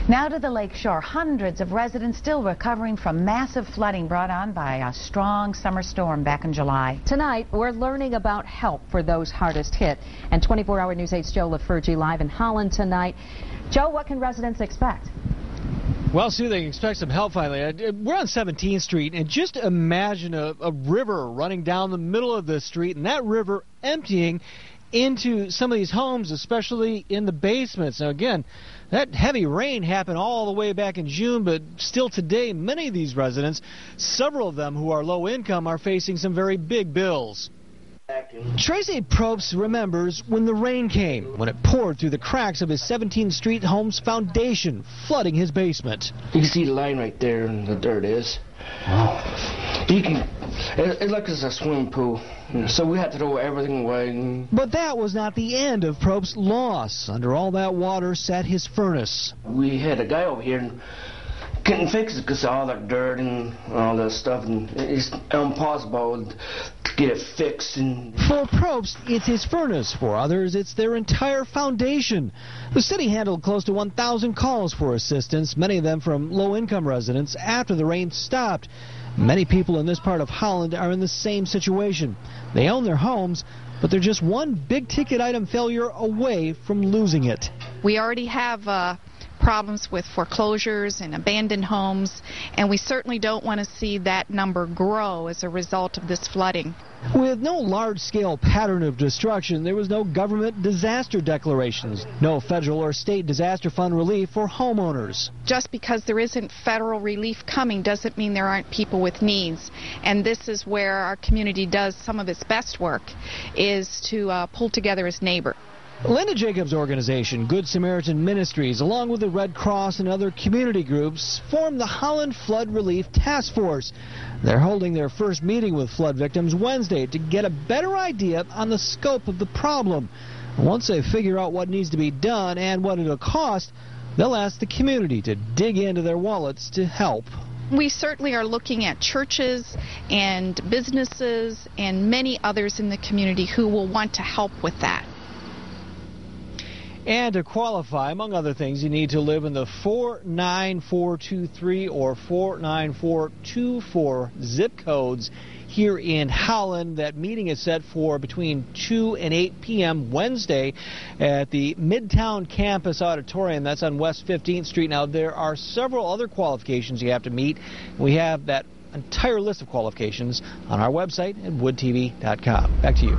Now to the lakeshore. Hundreds of residents still recovering from massive flooding brought on by a strong summer storm back in July. Tonight, we're learning about help for those hardest hit. And 24-hour News 8's Joe LaFurgey live in Holland tonight. Joe, what can residents expect? Well, Sue, they can expect some help finally. We're on 17th Street, and just imagine a river running down the middle of the street, and that river emptying into some of these homes, especially in the basements. Now, again, that heavy rain happened all the way back in June, but still today, many of these residents, several of them who are low income, are facing some very big bills. Tracy Probst remembers when the rain came, when it poured through the cracks of his 17th Street home's foundation, flooding his basement. You can see the line right there, and the dirt is. It's like it's a swimming pool, so we had to throw everything away. But that was not the end of Probst's loss. Under all that water sat his furnace. We had a guy over here and couldn't fix it because of all that dirt and all that stuff, and it's impossible to get it fixed. For Probst, it's his furnace. For others, it's their entire foundation. The city handled close to 1,000 calls for assistance, many of them from low-income residents, after the rain stopped. Many people in this part of Holland are in the same situation. They own their homes, but they're just one big-ticket item failure away from losing it. We already have problems with foreclosures and abandoned homes, and we certainly don't want to see that number grow as a result of this flooding. With no large-scale pattern of destruction, there was no government disaster declarations, no federal or state disaster fund relief for homeowners. Just because there isn't federal relief coming doesn't mean there aren't people with needs, and this is where our community does some of its best work, is to pull together as neighbors. Linda Jacobs' organization, Good Samaritan Ministries, along with the Red Cross and other community groups, formed the Holland Flood Relief Task Force. They're holding their first meeting with flood victims Wednesday to get a better idea on the scope of the problem. Once they figure out what needs to be done and what it'll cost, they'll ask the community to dig into their wallets to help. We certainly are looking at churches and businesses and many others in the community who will want to help with that. And to qualify, among other things, you need to live in the 49423 or 49424 zip codes here in Holland. That meeting is set for between 2 and 8 p.m. Wednesday at the Midtown Campus Auditorium. That's on West 15th Street. Now, there are several other qualifications you have to meet. We have that entire list of qualifications on our website at woodtv.com. Back to you.